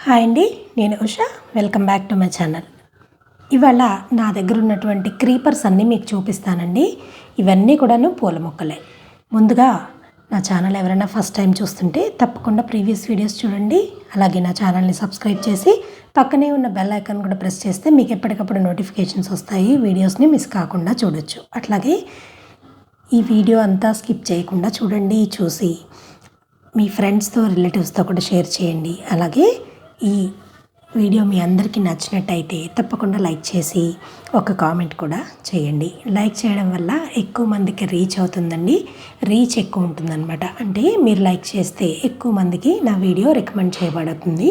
Hi అండి, నేను Usha. Welcome back to my channel. ఇవాళ నా దగ్గర ఉన్నటువంటి క్రీపర్స్ అన్నీ మీకు చూపిస్తానండి. ఇవన్నీ కూడాను పూల మొక్కలే. ముందుగా నా ఛానల్ ఎవరైనా ఫస్ట్ టైం చూస్తుంటే తప్పకుండా ప్రీవియస్ వీడియోస్ చూడండి. అలాగే నా ఛానల్ని సబ్స్క్రైబ్ చేసి పక్కనే ఉన్న బెల్ ఐకాన్ కూడా ప్రెస్ చేస్తే మీకు ఎప్పటికప్పుడు నోటిఫికేషన్స్ వస్తాయి. వీడియోస్ని మిస్ కాకుండా చూడొచ్చు. అట్లాగే ఈ వీడియో అంతా స్కిప్ చేయకుండా చూడండి. చూసి మీ ఫ్రెండ్స్తో రిలేటివ్స్తో కూడా షేర్ చేయండి. అలాగే ఈ వీడియో మీ అందరికీ నచ్చినట్టయితే తప్పకుండా లైక్ చేసి ఒక కామెంట్ కూడా చేయండి. లైక్ చేయడం వల్ల ఎక్కువ మందికి రీచ్ అవుతుందండి. రీచ్ ఎక్కువ ఉంటుందన్నమాట. అంటే మీరు లైక్ చేస్తే ఎక్కువ మందికి నా వీడియో రికమెండ్ చేయబడుతుంది.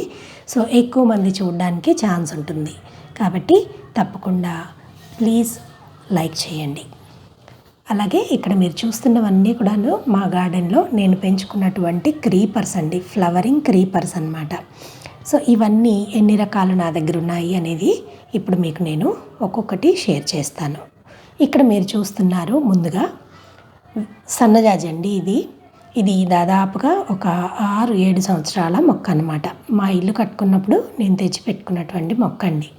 సో ఎక్కువ మంది చూడడానికి ఛాన్స్ ఉంటుంది. కాబట్టి తప్పకుండా ప్లీజ్ లైక్ చేయండి. అలాగే ఇక్కడ మీరు చూస్తున్నవన్నీ కూడాను మా గార్డెన్లో నేను పెంచుకున్నటువంటి క్రీపర్స్ అండి. ఫ్లవరింగ్ క్రీపర్స్ అన్నమాట. సో ఇవన్నీ ఎన్ని రకాలు నా దగ్గర ఉన్నాయి అనేది ఇప్పుడు మీకు నేను ఒక్కొక్కటి షేర్ చేస్తాను. ఇక్కడ మీరు చూస్తున్నారు ముందుగా సన్నజాజి అండి. ఇది దాదాపుగా ఒక 6-7 సంవత్సరాల మొక్క అన్నమాట. మా ఇల్లు కట్టుకున్నప్పుడు నేను తెచ్చి పెట్టుకున్నటువంటి మొక్క అండి.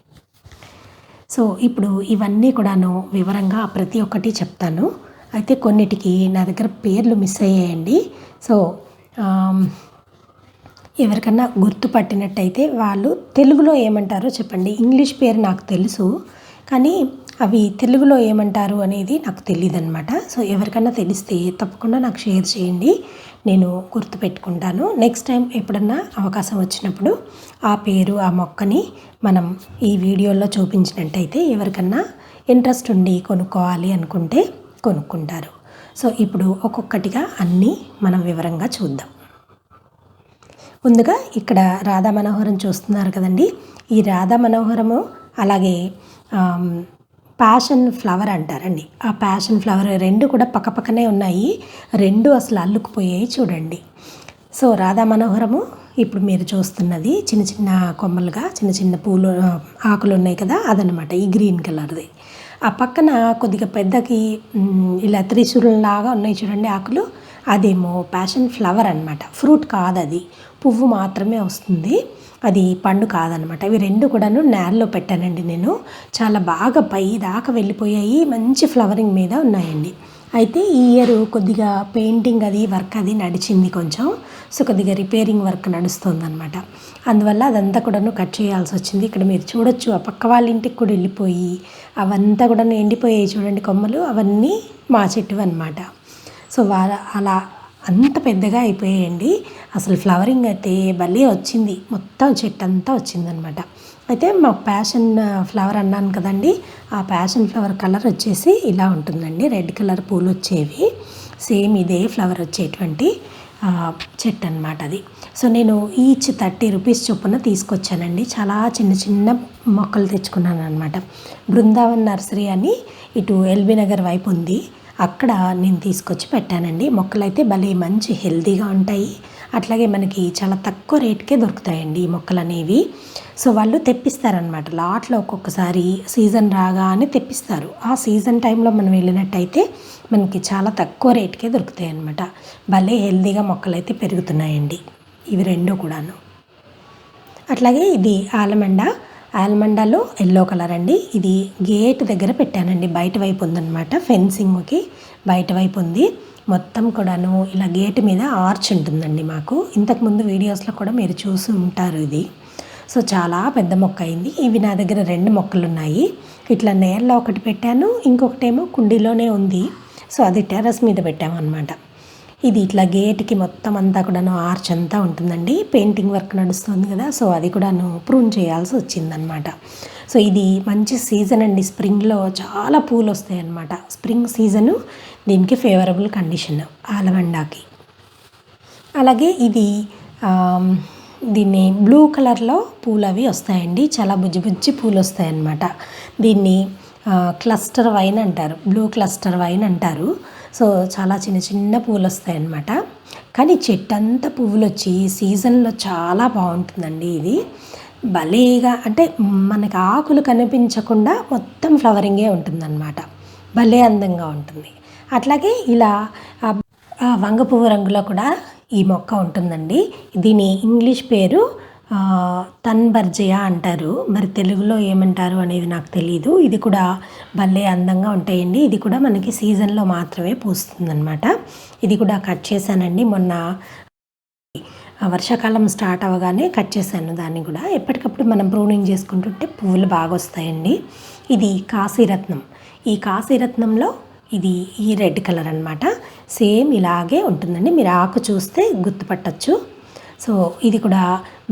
సో ఇప్పుడు ఇవన్నీ కూడాను వివరంగా ప్రతి ఒక్కటి చెప్తాను. అయితే కొన్నిటికి నా దగ్గర పేర్లు మిస్ అయ్యాయండి. సో ఎవరికన్నా గుర్తుపట్టినట్టయితే వాళ్ళు తెలుగులో ఏమంటారో చెప్పండి. ఇంగ్లీష్ పేరు నాకు తెలుసు, కానీ అవి తెలుగులో ఏమంటారు అనేది నాకు తెలియదు అనమాట. సో ఎవరికన్నా తెలిస్తే తప్పకుండా నాకు షేర్ చేయండి, నేను గుర్తుపెట్టుకుంటాను. నెక్స్ట్ టైం ఎప్పుడన్నా అవకాశం వచ్చినప్పుడు ఆ పేరు ఆ మొక్కని మనం ఈ వీడియోలో చూపించినట్టయితే ఎవరికన్నా ఇంట్రెస్ట్ ఉండి కొనుక్కోవాలి అనుకుంటే కొనుక్కుంటారు. సో ఇప్పుడు ఒక్కొక్కటిగా అన్నీ మనం వివరంగా చూద్దాం. ముందుగా ఇక్కడ రాధా మనోహరం చూస్తున్నారు కదండి. ఈ రాధా మనోహరము అలాగే ప్యాషన్ ఫ్లవర్ అంటారండి. ఆ ప్యాషన్ ఫ్లవర్ రెండు కూడా పక్కపక్కనే ఉన్నాయి. రెండు అసలు అల్లుకుపోయాయి చూడండి. సో రాధా మనోహరము ఇప్పుడు మీరు చూస్తున్నది చిన్న చిన్న కొమ్మలుగా చిన్న చిన్న పూలు ఆకులు ఉన్నాయి కదా, అదనమాట ఈ గ్రీన్ కలర్ది. ఆ పక్కన కొద్దిగా పెద్దకి ఇలా త్రిశూలంలాగా ఉన్నాయి చూడండి ఆకులు, అదేమో ప్యాషన్ ఫ్లవర్ అనమాట. ఫ్రూట్ కాదు, అది పువ్వు మాత్రమే వస్తుంది, అది పండు కాదనమాట. ఇవి రెండు కూడాను నేలలో పెట్టానండి నేను. చాలా బాగా పై దాకా వెళ్ళిపోయాయి, మంచి ఫ్లవరింగ్ మీద ఉన్నాయండి. అయితే ఈ ఇయర్ కొద్దిగా పెయింటింగ్ అది వర్క్ అది నడిచింది కొంచెం. సో కొద్దిగా రిపేరింగ్ వర్క్ నడుస్తుంది అనమాట. అందువల్ల అదంతా కూడాను కట్ చేయాల్సి వచ్చింది. ఇక్కడ మీరు చూడొచ్చు, ఆ పక్క వాళ్ళ ఇంటికి కూడా వెళ్ళిపోయి అవంతా కూడా ఎండిపోయాయి చూడండి కొమ్మలు. అవన్నీ మా చెట్టు అనమాట. సో అలా అంత పెద్దగా అయిపోయాయండి. అసలు ఫ్లవరింగ్ అయితే భలే వచ్చింది, మొత్తం చెట్టు అంతా వచ్చిందనమాట. అయితే మా ప్యాషన్ ఫ్లవర్ అన్నాను కదండి, ఆ ప్యాషన్ ఫ్లవర్ కలర్ వచ్చేసి ఇలా ఉంటుందండి. రెడ్ కలర్ పూలు వచ్చేవి, సేమ్ ఇదే ఫ్లవర్ వచ్చేటువంటి చెట్టు అనమాట అది. సో నేను ఈచ్ 30 రూపీస్ చొప్పున తీసుకొచ్చానండి. చాలా చిన్న చిన్న మొక్కలు తెచ్చుకున్నాను అనమాట. బృందావన్ నర్సరీ అని ఇటు ఎల్బీ నగర్ వైపు ఉంది, అక్కడ నేను తీసుకొచ్చి పెట్టానండి. మొక్కలు అయితే భలే మంచి హెల్తీగా ఉంటాయి. అట్లాగే మనకి చాలా తక్కువ రేటుకే దొరుకుతాయండి ఈ మొక్కలు అనేవి. సో వాళ్ళు తెప్పిస్తారనమాట లాట్లో, ఒక్కొక్కసారి సీజన్ రాగానే తెప్పిస్తారు. ఆ సీజన్ టైంలో మనం వెళ్ళినట్టయితే మనకి చాలా తక్కువ రేటుకే దొరుకుతాయి అనమాట. భలే హెల్తీగా మొక్కలు అయితే పెరుగుతున్నాయండి ఇవి రెండు కూడాను. అట్లాగే ఇది ఆల్మండాలో ఎల్లో కలర్ అండి. ఇది గేట్ దగ్గర పెట్టానండి, బయట వైపు ఉందన్నమాట. ఫెన్సింగ్కి బయట వైపు ఉంది. మొత్తం కూడాను ఇలా గేట్ మీద ఆర్చ్ ఉంటుందండి మాకు. ఇంతకుముందు వీడియోస్లో కూడా మీరు చూసి ఉంటారు ఇది. సో చాలా పెద్ద మొక్క అయింది. ఇవి నా దగ్గర 2 మొక్కలు ఉన్నాయి. ఇట్లా నేలలో ఒకటి పెట్టాను, ఇంకొకటేమో కుండీలోనే ఉంది. సో అది టెర్రస్ మీద పెట్టామన్నమాట. ఇది ఇట్లా గేట్కి మొత్తం అంతా కూడాను ఆర్చ్ అంతా ఉంటుందండి. పెయింటింగ్ వర్క్ నడుస్తుంది కదా, సో అది కూడాను ప్రూన్ చేయాల్సి వచ్చిందనమాట. సో ఇది మంచి సీజన్ అండి. స్ప్రింగ్లో చాలా పూలు వస్తాయి అన్నమాట. స్ప్రింగ్ సీజను దీనికి ఫేవరబుల్ కండిషన్ ఆలమండాకి. అలాగే ఇది దీన్ని బ్లూ కలర్లో పూలు అవి వస్తాయండి. చాలా బుజ్జి బుజ్జి పూలు వస్తాయి అన్నమాట. దీన్ని క్లస్టర్ వైన్ అంటారు, బ్లూ క్లస్టర్ వైన్ అంటారు. సో చాలా చిన్న చిన్న పూలు వస్తాయి అన్నమాట. కానీ చెట్టు అంతా పువ్వులు వచ్చి సీజన్లో చాలా బాగుంటుందండి. ఇది భలేగా, అంటే మనకు ఆకులు కనిపించకుండా మొత్తం ఫ్లవరింగే ఉంటుందన్నమాట. భలే అందంగా ఉంటుంది. అట్లాగే ఇలా వంగ పువ్వు రంగులో కూడా ఈ మొక్క ఉంటుందండి. దీని ఇంగ్లీష్ పేరు తన్బర్జయ అంటారు, మరి తెలుగులో ఏమంటారు అనేది నాకు తెలీదు. ఇది కూడా భలే అందంగా ఉంటాయండి. ఇది కూడా మనకి సీజన్లో మాత్రమే పూస్తుందన్నమాట. ఇది కూడా కట్ చేశానండి మొన్న, వర్షాకాలం స్టార్ట్ అవ్వగానే కట్ చేశాను దాన్ని కూడా. ఎప్పటికప్పుడు మనం ప్రూనింగ్ చేసుకుంటుంటే పువ్వులు బాగా వస్తాయండి. ఇది కాశీరత్నం. ఈ కాశీరత్నంలో ఇది ఈ రెడ్ కలర్ అనమాట. సేమ్ ఇలాగే ఉంటుందండి, మీరు ఆకు చూస్తే గుర్తుపట్టచ్చు. సో ఇది కూడా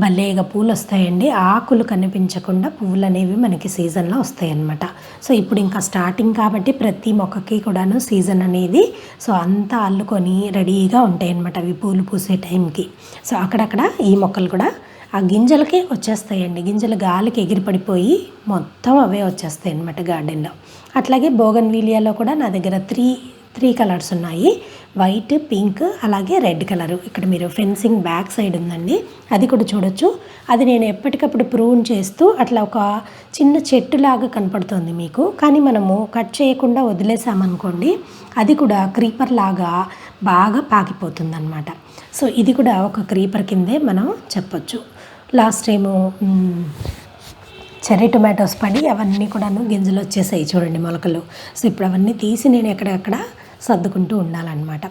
భలేగా పూలు వస్తాయండి. ఆకులు కనిపించకుండా పువ్వులు అనేవి మనకి సీజన్లో వస్తాయి అన్నమాట. సో ఇప్పుడు ఇంకా స్టార్టింగ్ కాబట్టి ప్రతి మొక్కకి కూడాను సీజన్ అనేది సో అంతా అల్లుకొని రెడీగా ఉంటాయి అన్నమాట అవి పూలు పూసే టైంకి. సో అక్కడక్కడ ఈ మొక్కలు కూడా ఆ గింజలకే వచ్చేస్తాయండి. గింజలు గాలికి ఎగిరిపడిపోయి మొత్తం అవే వచ్చేస్తాయి అన్నమాట గార్డెన్లో. అట్లాగే బోగన్విలియాలో కూడా నా దగ్గర త్రీ కలర్స్ ఉన్నాయి, వైట్, పింక్, అలాగే రెడ్ కలరు. ఇక్కడ మీరు ఫెన్సింగ్ బ్యాక్ సైడ్ ఉందండి, అది కూడా చూడొచ్చు. అది నేను ఎప్పటికప్పుడు ప్రూన్ చేస్తూ అట్లా ఒక చిన్న చెట్టులాగా కనపడుతుంది మీకు, కానీ మనము కట్ చేయకుండా వదిలేసామనుకోండి అది కూడా క్రీపర్ లాగా బాగా పాకిపోతుంది అనమాట. సో ఇది కూడా ఒక క్రీపర్ కిందే మనం చెప్పొచ్చు. లాస్ట్ టైము చెర్రీ టొమాటోస్ పడి అవన్నీ కూడాను గింజలు వచ్చేసాయి చూడండి, మొలకలు. సో ఇప్పుడు అవన్నీ తీసి నేను ఎక్కడెక్కడ సర్దుకుంటూ ఉండాలన్నమాట.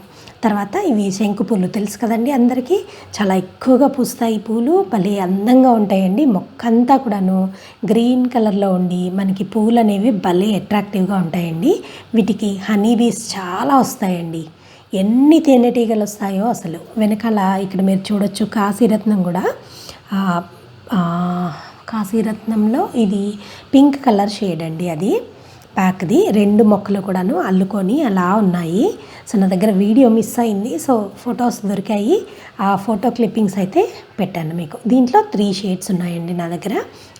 తర్వాత ఇవి శంకు పూలు తెలుసు కదండి అందరికీ, చాలా ఎక్కువగా పూస్తాయి పూలు, భలే అందంగా ఉంటాయండి. మొక్క అంతా కూడాను గ్రీన్ కలర్లో ఉండి మనకి పూలు అనేవి భలే అట్రాక్టివ్గా ఉంటాయండి. వీటికి హనీ బీస్ చాలా వస్తాయండి, ఎన్ని తేనెటీగలు వస్తాయో అసలు. వెనకాల ఇక్కడ మీరు చూడొచ్చు కాశీరత్నం కూడా. కాశీరత్నంలో ఇది పింక్ కలర్ షేడ్ అండి, అది ప్యాక్ది. 2 మొక్కలు కూడాను అల్లుకొని అలా ఉన్నాయి. సో నా దగ్గర వీడియో మిస్ అయింది, సో ఫొటోస్ దొరికాయి, ఆ ఫోటో క్లిప్పింగ్స్ అయితే పెట్టాను మీకు. దీంట్లో 3 షేడ్స్ ఉన్నాయండి నా దగ్గర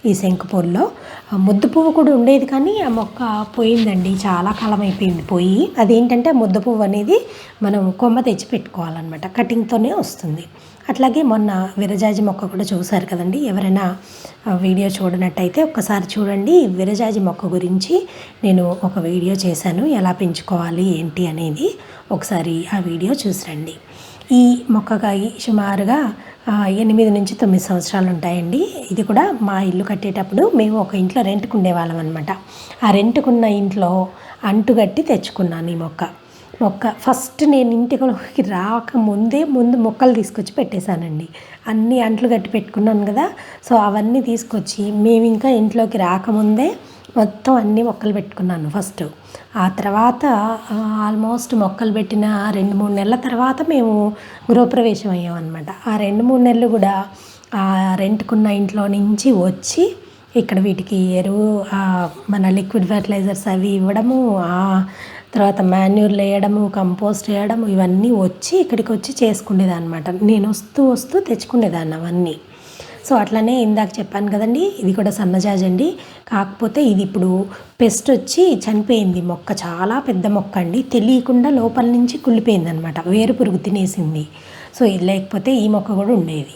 ఈ శంకు పూల్లో. ముద్దు పువ్వు కూడా ఉండేది కానీ ఆ మొక్క పోయిందండి, చాలా కాలం అయిపోయింది పోయి. అదేంటంటే ముద్దు పువ్వు అనేది మనం కొమ్మ తెచ్చి పెట్టుకోవాలన్నమాట, కటింగ్తోనే వస్తుంది. అట్లాగే మొన్న విరజాజి మొక్క కూడా చూశారు కదండి, ఎవరైనా వీడియో చూడనట్టయితే ఒక్కసారి చూడండి. విరజాజి మొక్క గురించి నేను ఒక వీడియో చేశాను, ఎలా పెంచుకోవాలి ఏంటి అనేది, ఒకసారి ఆ వీడియో చూసిరండి. ఈ మొక్కకాయ సుమారుగా 8 నుంచి 9 సంవత్సరాలు ఉంటాయండి. ఇది కూడా మా ఇల్లు కట్టేటప్పుడు మేము ఒక ఇంట్లో రెంట్కు ఉండేవాళ్ళం అనమాట. ఆ రెంట్కున్న ఇంట్లో అంటుగట్టి తెచ్చుకున్నాను ఈ మొక్క. ఫస్ట్ నేను ఇంటికి రాకముందే మొక్కలు తీసుకొచ్చి పెట్టేశానండి. అన్నీ అంట్లు కట్టి పెట్టుకున్నాను కదా, సో అవన్నీ తీసుకొచ్చి మేము ఇంకా ఇంట్లోకి రాకముందే మొత్తం అన్ని మొక్కలు పెట్టుకున్నాను ఫస్ట్. ఆ తర్వాత ఆల్మోస్ట్ మొక్కలు పెట్టిన 2-3 నెలల తర్వాత మేము గృహప్రవేశం అయ్యామన్నమాట. ఆ 2-3 నెలలు కూడా ఆ రెంట్కున్న ఇంట్లో నుంచి వచ్చి ఇక్కడ వీటికి ఎరువు, మన లిక్విడ్ ఫెర్టిలైజర్స్ అవి ఇవ్వడము, తర్వాత మాన్యూర్లు వేయడము, కంపోస్ట్ వేయడము, ఇవన్నీ వచ్చి ఇక్కడికి వచ్చి చేసుకునేదాన్ని అనమాట. నేను వస్తూ తెచ్చుకునేదాన్ని అవన్నీ. సో అట్లనే ఇందాక చెప్పాను కదండి, ఇది కూడా సన్నజాజి అండి. కాకపోతే ఇది ఇప్పుడు పెస్ట్ వచ్చి చనిపోయింది మొక్క, చాలా పెద్ద మొక్క అండి. తెలియకుండా లోపల నుంచి కుళ్ళిపోయింది అనమాట, వేరు పురుగు తినేసింది. సో ఇది లేకపోతే ఈ మొక్క కూడా ఉండేది.